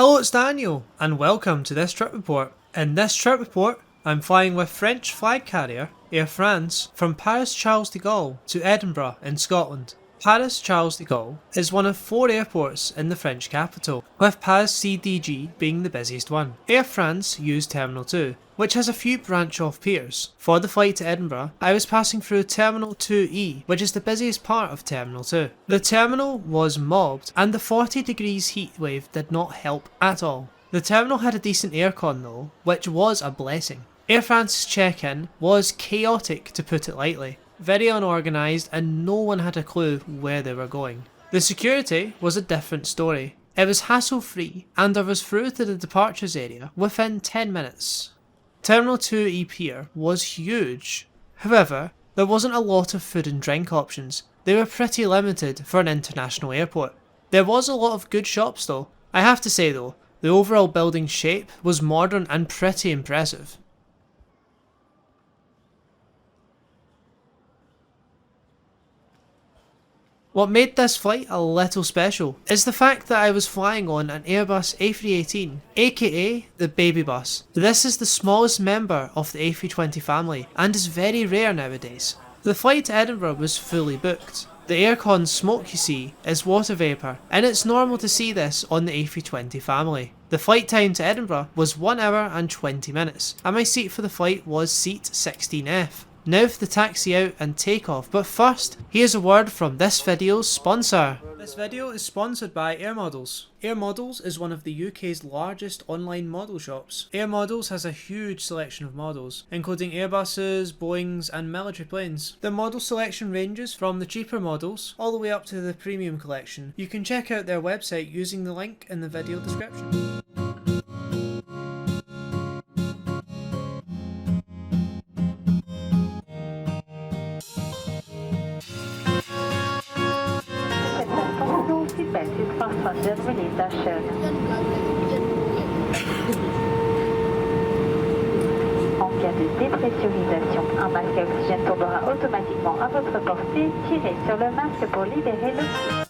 Hello, it's Daniel, and welcome to this trip report. In this trip report, I'm flying with French flag carrier Air France from Paris Charles de Gaulle to Edinburgh in Scotland. Paris Charles de Gaulle is one of 4 airports in the French capital, with Paris CDG being the busiest one. Air France used Terminal 2, which has a few branch-off piers. For the flight to Edinburgh, I was passing through Terminal 2E, which is the busiest part of Terminal 2. The terminal was mobbed, and the 40 degrees heat wave did not help at all. The terminal had a decent aircon though, which was a blessing. Air France's check-in was chaotic, to put it lightly. Very unorganised, and no one had a clue where they were going. The security was a different story. It was hassle-free, and I was through to the departures area within 10 minutes. Terminal 2E Pier was huge. However, there wasn't a lot of food and drink options. They were pretty limited for an international airport. There was a lot of good shops though. I have to say though, the overall building shape was modern and pretty impressive. What made this flight a little special is the fact that I was flying on an Airbus A318, aka the baby bus. This is the smallest member of the A320 family and is very rare nowadays. The flight to Edinburgh was fully booked. The aircon smoke you see is water vapour, and it's normal to see this on the A320 family. The flight time to Edinburgh was 1 hour and 20 minutes, and my seat for the flight was seat 16F. Now for the taxi out and takeoff, but first, here's a word from this video's sponsor. This video is sponsored by Air Models. Air Models is one of the UK's largest online model shops. Air Models has a huge selection of models, including Airbuses, Boeings and military planes. The model selection ranges from the cheaper models all the way up to the premium collection. You can check out their website using the link in the video description. En cas de dépressurisation, un masque à oxygène tombera automatiquement à votre portée. Tirez sur le masque pour libérer l'oxygène.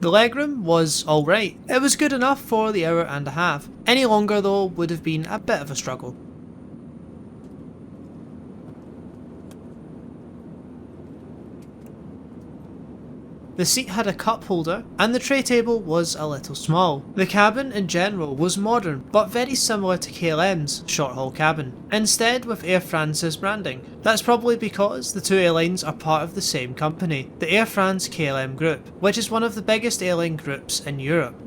The legroom was alright. It was good enough for the hour and a half. Any longer though would have been a bit of a struggle. The seat had a cup holder and the tray table was a little small. The cabin in general was modern but very similar to KLM's short haul cabin, instead with Air France's branding. That's probably because the two airlines are part of the same company, the Air France KLM group, which is one of the biggest airline groups in Europe.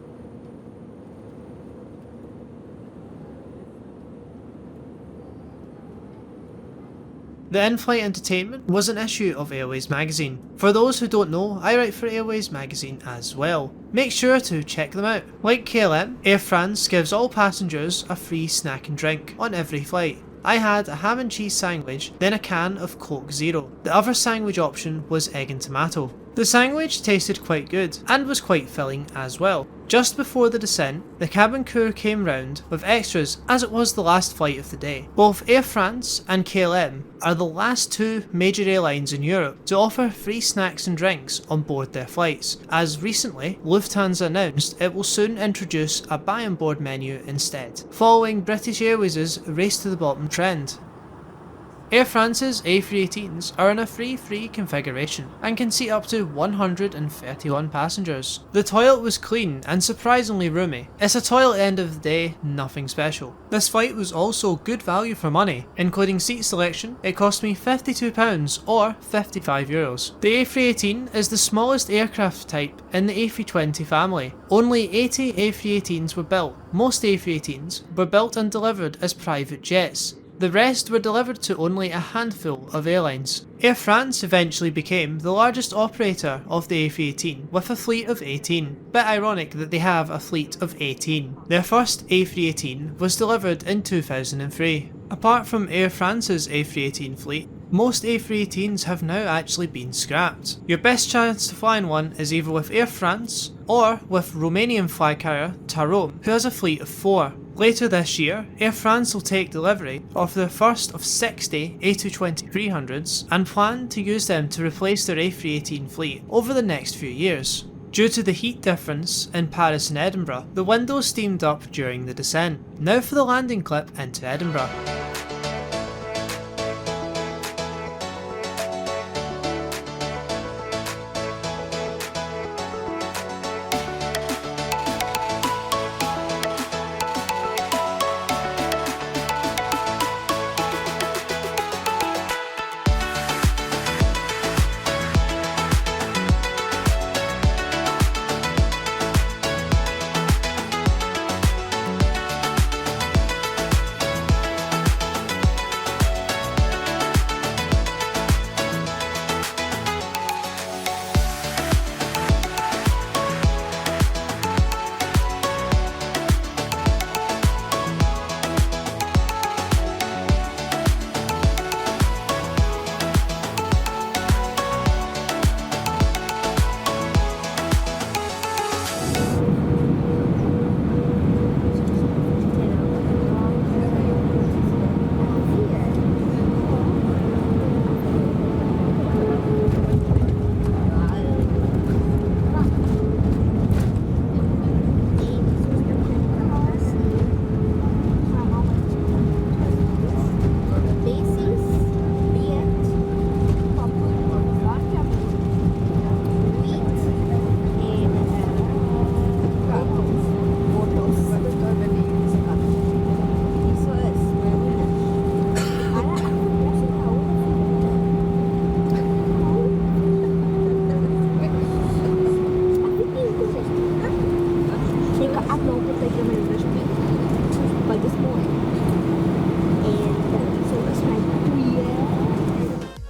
The in-flight entertainment was an issue of Airways magazine. For those who don't know, I write for Airways magazine as well. Make sure to check them out. Like KLM, Air France gives all passengers a free snack and drink on every flight. I had a ham and cheese sandwich, then a can of Coke Zero. The other sandwich option was egg and tomato. The sandwich tasted quite good and was quite filling as well. Just before the descent, the cabin crew came round with extras as it was the last flight of the day. Both Air France and KLM are the last two major airlines in Europe to offer free snacks and drinks on board their flights, as recently Lufthansa announced it will soon introduce a buy on board menu instead, following British Airways' race to the bottom trend. Air France's A318s are in a free configuration and can seat up to 131 passengers. The toilet was clean and surprisingly roomy. It's a toilet at the end of the day, nothing special. This flight was also good value for money. Including seat selection, it cost me £52 or €55. The A318 is the smallest aircraft type in the A320 family. Only 80 A318s were built. Most A318s were built and delivered as private jets. The rest were delivered to only a handful of airlines. Air France eventually became the largest operator of the A318 with a fleet of 18. Bit ironic that they have a fleet of 18. Their first A318 was delivered in 2003. Apart from Air France's A318 fleet, most A318s have now actually been scrapped. Your best chance to fly in one is either with Air France or with Romanian flag carrier Tarom, who has a fleet of 4. Later this year, Air France will take delivery of their first of 60 A220-300s and plan to use them to replace their A318 fleet over the next few years. Due to the heat difference in Paris and Edinburgh, the windows steamed up during the descent. Now for the landing clip into Edinburgh.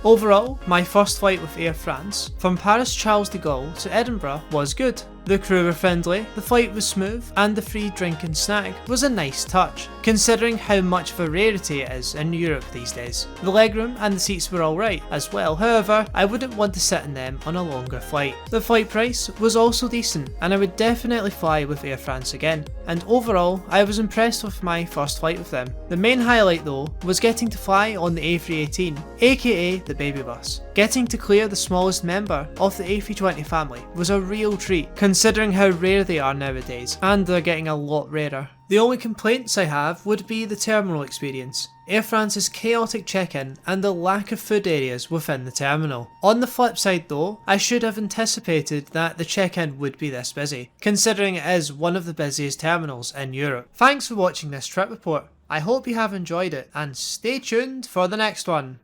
Overall, my first flight with Air France from Paris Charles de Gaulle to Edinburgh was good. The crew were friendly, the flight was smooth, and the free drink and snack was a nice touch, considering how much of a rarity it is in Europe these days. The legroom and the seats were alright as well, however, I wouldn't want to sit in them on a longer flight. The flight price was also decent, and I would definitely fly with Air France again, and overall, I was impressed with my first flight with them. The main highlight though, was getting to fly on the A318, aka the baby bus. Getting to clear the smallest member of the A320 family was a real treat, considering how rare they are nowadays, and they're getting a lot rarer. The only complaints I have would be the terminal experience, Air France's chaotic check-in and the lack of food areas within the terminal. On the flip side though, I should have anticipated that the check-in would be this busy, considering it is one of the busiest terminals in Europe. Thanks for watching this trip report. I hope you have enjoyed it and stay tuned for the next one.